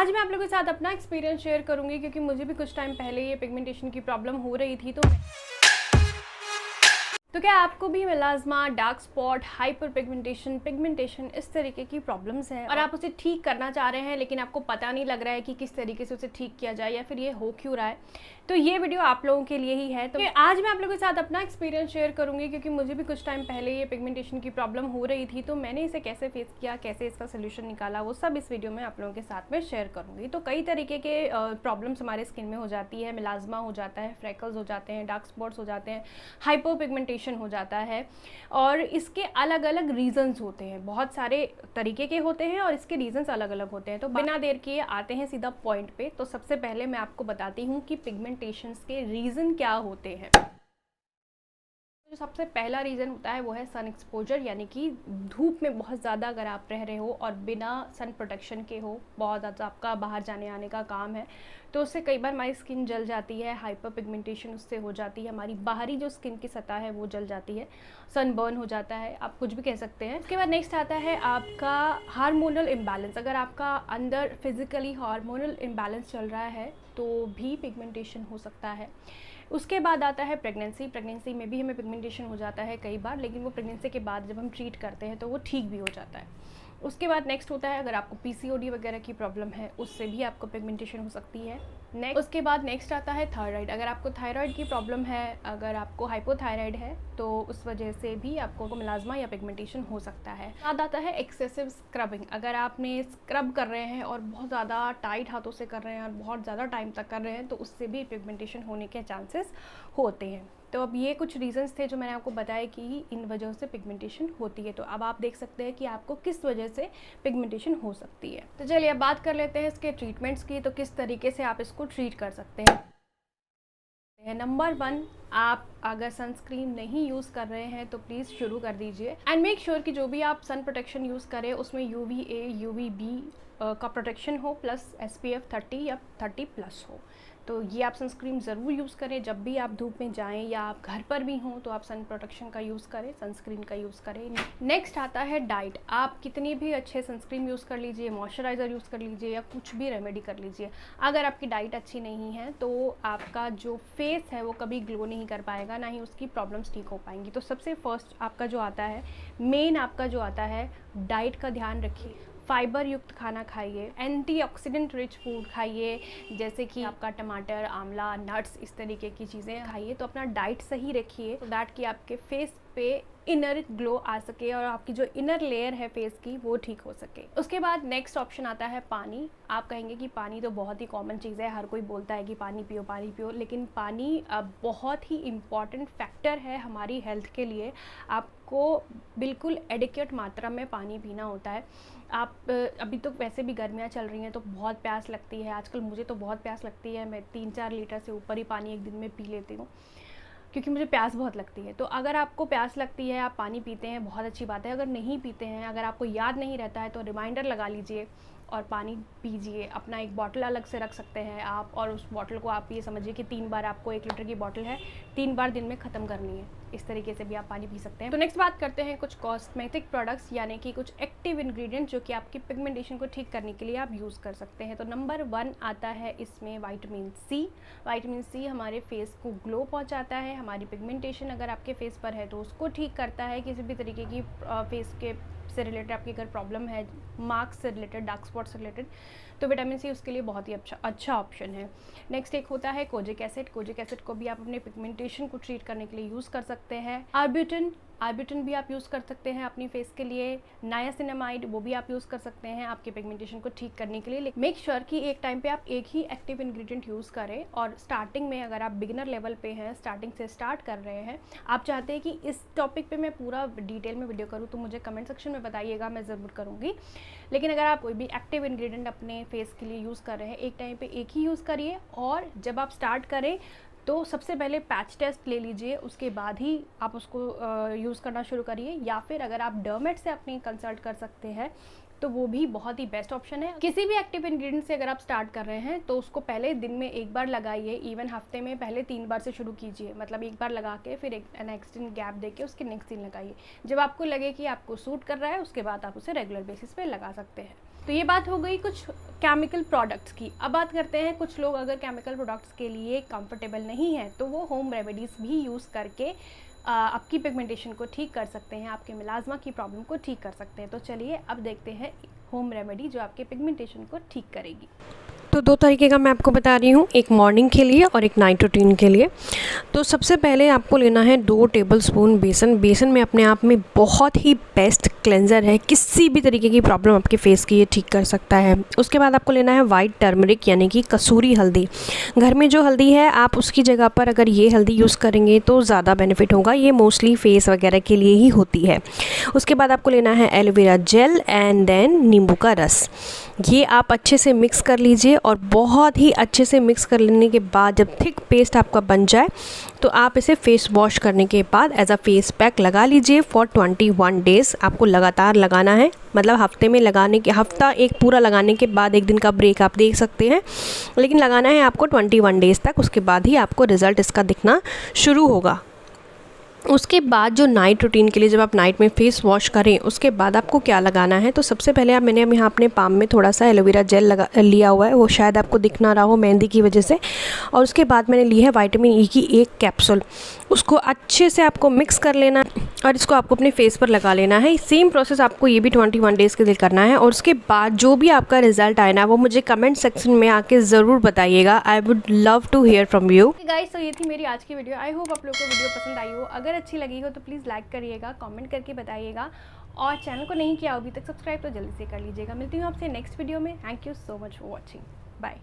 आज मैं आप लोगों के साथ अपना एक्सपीरियंस शेयर करूंगी क्योंकि मुझे भी कुछ टाइम पहले ये पिगमेंटेशन की प्रॉब्लम हो रही थी। तो क्या आपको भी मेलाज़्मा, डार्क स्पॉट, हाइपर पिगमेंटेशन इस तरीके की प्रॉब्लम्स हैं और आप उसे ठीक करना चाह रहे हैं लेकिन आपको पता नहीं लग रहा है कि किस तरीके से उसे ठीक किया जाए या फिर ये हो क्यों रहा है, तो ये वीडियो आप लोगों के लिए ही है। तो आज मैं आप लोगों के साथ अपना एक्सपीरियंस शेयर करूंगी क्योंकि मुझे भी कुछ टाइम पहले ये पिगमेंटेशन की प्रॉब्लम हो रही थी, तो मैंने इसे कैसे फेस किया, कैसे इसका सोल्यूशन निकाला, वो सब इस वीडियो में आप लोगों के साथ में शेयर करूंगी। तो कई तरीके के प्रॉब्लम्स हमारे स्किन में हो जाती है, मेलाज़्मा हो जाता है, फ्रेकल्स हो जाते हैं, डार्क स्पॉट्स हो जाते हैं, हाइपर पिगमेंटेशन हो जाता है और इसके अलग अलग रीजंस होते हैं। बहुत सारे तरीके के होते हैं और इसके रीजंस अलग अलग होते हैं। तो बिना देर किए आते हैं सीधा पॉइंट पे। तो सबसे पहले मैं आपको बताती हूँ कि पिगमेंटेशंस के रीजन क्या होते हैं। जो सबसे पहला रीज़न होता है वो है सन एक्सपोजर, यानी कि धूप में बहुत ज़्यादा अगर आप रह रहे हो और बिना सन प्रोटेक्शन के हो, बहुत ज़्यादा आपका बाहर जाने आने का काम है, तो उससे कई बार हमारी स्किन जल जाती है, हाइपर पिगमेंटेशन उससे हो जाती है, हमारी बाहरी जो स्किन की सतह है वो जल जाती है, सनबर्न हो जाता है, आप कुछ भी कह सकते हैं। उसके बाद नेक्स्ट आता है आपका हार्मोनल इम्बैलेंस। अगर आपका अंदर फिजिकली हार्मोनल इम्बैलेंस चल रहा है तो भी पिगमेंटेशन हो सकता है। उसके बाद आता है प्रेगनेंसी में भी हमें पिगमेंटेशन हो जाता है कई बार, लेकिन वो प्रेगनेंसी के बाद जब हम ट्रीट करते हैं तो वो ठीक भी हो जाता है। उसके बाद नेक्स्ट होता है अगर आपको पीसीओडी वगैरह की प्रॉब्लम है, उससे भी आपको पिगमेंटेशन हो सकती है। उसके बाद नेक्स्ट आता है थायराइड। अगर आपको थायराइड की प्रॉब्लम है, अगर आपको हाइपोथायराइड है, तो उस वजह से भी आपको मेलाज़्मा या पिगमेंटेशन हो सकता है। बाद आता है एक्सेसिव स्क्रबिंग। अगर आपने स्क्रब कर रहे हैं और बहुत ज़्यादा टाइट हाथों से कर रहे हैं और बहुत ज़्यादा टाइम तक कर रहे हैं, तो उससे भी पिगमेंटेशन होने के चांसेस होते हैं। तो अब ये कुछ रीजंस थे जो मैंने आपको बताया कि इन वजहों से पिगमेंटेशन होती है। तो अब आप देख सकते हैं कि आपको किस वजह से पिगमेंटेशन हो सकती है। तो चलिए अब बात कर लेते हैं इसके ट्रीटमेंट्स की, तो किस तरीके से आप इसको ट्रीट कर सकते हैं। नंबर 1, आप अगर सनस्क्रीन नहीं यूज़ कर रहे हैं तो प्लीज़ शुरू कर दीजिए एंड मेक श्योर कि जो भी आप सन प्रोटेक्शन यूज़ करें उसमें UVA UVB का प्रोटेक्शन हो, प्लस SPF 30 या 30+ हो। तो ये आप सनस्क्रीन ज़रूर यूज़ करें। जब भी आप धूप में जाएं या आप घर पर भी हों तो आप सन प्रोटेक्शन का यूज़ करें, सनस्क्रीन का यूज़ करें। नेक्स्ट आता है डाइट। आप कितनी भी अच्छे सनस्क्रीन यूज़ कर लीजिए, मॉइस्चराइज़र यूज़ कर लीजिए या कुछ भी रेमेडी कर लीजिए, अगर आपकी डाइट अच्छी नहीं है तो आपका जो फेस है वो कभी ग्लो नहीं कर पाएगा, ना ही उसकी प्रॉब्लम्स ठीक हो पाएंगी। तो सबसे फर्स्ट आपका जो आता है, मेन आपका जो आता है, डाइट का ध्यान रखिए। फाइबर युक्त खाना खाइए, एंटीऑक्सीडेंट रिच फूड खाइए, जैसे कि आपका टमाटर, आंवला, नट्स, इस तरीके की चीज़ें खाइए। तो अपना डाइट सही रखिए तो दैट कि आपके फेस पे इनर ग्लो आ सके और आपकी जो इनर लेयर है फेस की वो ठीक हो सके। उसके बाद नेक्स्ट ऑप्शन आता है पानी। आप कहेंगे कि पानी तो बहुत ही कॉमन चीज़ है, हर कोई बोलता है कि पानी पियो, लेकिन पानी बहुत ही इम्पॉर्टेंट फैक्टर है हमारी हेल्थ के लिए। आपको बिल्कुल एडिक्वेट मात्रा में पानी पीना होता है। आप अभी तो वैसे भी गर्मियाँ चल रही हैं तो बहुत प्यास लगती है, आजकल मुझे तो बहुत प्यास लगती है, मैं 3-4 लीटर से ऊपर ही पानी एक दिन में पी लेती हूँ क्योंकि मुझे प्यास बहुत लगती है। तो अगर आपको प्यास लगती है, आप पानी पीते हैं, बहुत अच्छी बात है। अगर नहीं पीते हैं, अगर आपको याद नहीं रहता है तो रिमाइंडर लगा लीजिए और पानी पीजिए। अपना एक बॉटल अलग से रख सकते हैं आप, और उस बॉटल को आप ये समझिए कि 3 बार, आपको 1 लीटर की बॉटल है, 3 बार दिन में ख़त्म करनी है। इस तरीके से भी आप पानी पी सकते हैं। तो नेक्स्ट बात करते हैं कुछ कॉस्मेटिक प्रोडक्ट्स, यानी कि कुछ एक्टिव इंग्रेडिएंट जो कि आपकी पिगमेंटेशन को ठीक करने के लिए आप यूज़ कर सकते हैं। तो नंबर 1 आता है इसमें विटामिन सी। विटामिन सी हमारे फेस को ग्लो पहुंचाता है, हमारी पिगमेंटेशन अगर आपके फेस पर है तो उसको ठीक करता है। किसी भी तरीके की फेस के से रिलेटेड आपकी अगर प्रॉब्लम है, मार्क्स से रिलेटेड, डार्क स्पॉट से रिलेटेड, तो विटामिन सी उसके लिए बहुत ही अच्छा ऑप्शन है। नेक्स्ट एक होता है कोजिक एसिड। कोजिक एसिड को भी आप अपने पिगमेंटेशन को ट्रीट करने के लिए यूज़ कर सकते हैं। आर्ब्यूटिन भी आप यूज़ कर सकते हैं अपनी फेस के लिए। नायासिनामाइड, वो भी आप यूज़ कर सकते हैं आपके पिगमेंटेशन को ठीक करने के लिए। मेक श्योर कि एक टाइम पे आप एक ही एक्टिव इंग्रेडिएंट यूज़ करें, और स्टार्टिंग में अगर आप बिगिनर लेवल पे हैं, स्टार्टिंग से स्टार्ट कर रहे हैं, आप चाहते हैं कि इस टॉपिक पे मैं पूरा डिटेल में वीडियो करूँ, तो मुझे कमेंट सेक्शन में बताइएगा, मैं ज़रूर करूँगी। लेकिन अगर आप कोई भी एक्टिव इंग्रेडिएंट अपने फेस के लिए यूज़ कर रहे हैं, एक टाइम पे एक ही यूज़ करिए, और जब आप स्टार्ट करें तो सबसे पहले पैच टेस्ट ले लीजिए, उसके बाद ही आप उसको यूज़ करना शुरू करिए। या फिर अगर आप डर्मेट से अपनी कंसल्ट कर सकते हैं तो वो भी बहुत ही बेस्ट ऑप्शन है। किसी भी एक्टिव इंग्रेडिएंट से अगर आप स्टार्ट कर रहे हैं तो उसको पहले दिन में एक बार लगाइए, इवन हफ्ते में पहले 3 बार से शुरू कीजिए। मतलब एक बार लगा के फिर एक नेक्स्ट दिन गैप देके उसके नेक्स्ट दिन लगाइए। जब आपको लगे कि आपको सूट कर रहा है, उसके बाद आप उसे रेगुलर बेसिस पे लगा सकते हैं। तो ये बात हो गई कुछ केमिकल प्रोडक्ट्स की। अब बात करते हैं कुछ लोग अगर केमिकल प्रोडक्ट्स के लिए कंफर्टेबल नहीं है तो वो होम रेमेडीज़ भी यूज़ करके आपकी पिगमेंटेशन को ठीक कर सकते हैं, आपके मिलाज़मा की प्रॉब्लम को ठीक कर सकते हैं। तो चलिए अब देखते हैं होम रेमेडी जो आपके पिगमेंटेशन को ठीक करेगी। तो 2 तरीके का मैं आपको बता रही हूँ, एक मॉर्निंग के लिए और एक नाइट रूटीन के लिए। तो सबसे पहले आपको लेना है 2 टेबलस्पून बेसन। बेसन में अपने आप में बहुत ही बेस्ट क्लेंज़र है, किसी भी तरीके की प्रॉब्लम आपके फेस की ये ठीक कर सकता है। उसके बाद आपको लेना है वाइट टर्मरिक यानी कि कसूरी हल्दी। घर में जो हल्दी है आप उसकी जगह पर अगर ये हल्दी यूज़ करेंगे तो ज़्यादा बेनिफिट होगा, ये मोस्टली फेस वगैरह के लिए ही होती है। उसके बाद आपको लेना है एलोवेरा जेल एंड देन नींबू का रस। ये आप अच्छे से मिक्स कर लीजिए और बहुत ही अच्छे से मिक्स कर लेने के बाद जब थिक पेस्ट आपका बन जाए तो आप इसे फेस वॉश करने के बाद एज अ फेस पैक लगा लीजिए फॉर 21 डेज़। आपको लगातार लगाना है, मतलब हफ्ते में लगाने के हफ्ता एक पूरा लगाने के बाद 1 दिन का ब्रेक आप देख सकते हैं, लेकिन लगाना है आपको 21 डेज़ तक। उसके बाद ही आपको रिज़ल्ट इसका दिखना शुरू होगा। उसके बाद जो नाइट रूटीन के लिए जब आप नाइट में फेस वॉश करें उसके बाद आपको क्या लगाना है, तो सबसे पहले मैंने अब यहाँ अपने पाम में थोड़ा सा एलोवेरा जेल लिया हुआ है, वो शायद आपको दिख ना रहा हो मेहंदी की वजह से। और उसके बाद मैंने ली है विटामिन ई की 1 कैप्सूल। उसको अच्छे से आपको मिक्स कर लेना और इसको आपको अपने फेस पर लगा लेना है। सेम प्रोसेस आपको ये भी 21 डेज़ के लिए करना है। और उसके बाद जो भी आपका रिजल्ट आए ना वो मुझे कमेंट सेक्शन में आके ज़रूर बताइएगा। I would love to hear from you guys. तो ये थी मेरी आज की वीडियो। आई होप आप लोगों को वीडियो पसंद आई हो। अगर अच्छी लगी हो तो प्लीज़ लाइक करिएगा, कमेंट करके बताइएगा और चैनल को नहीं किया अभी तक सब्सक्राइब तो जल्दी से कर लीजिएगा। मिलती हूँ आपसे नेक्स्ट वीडियो में। Thank you so much for watching. Bye.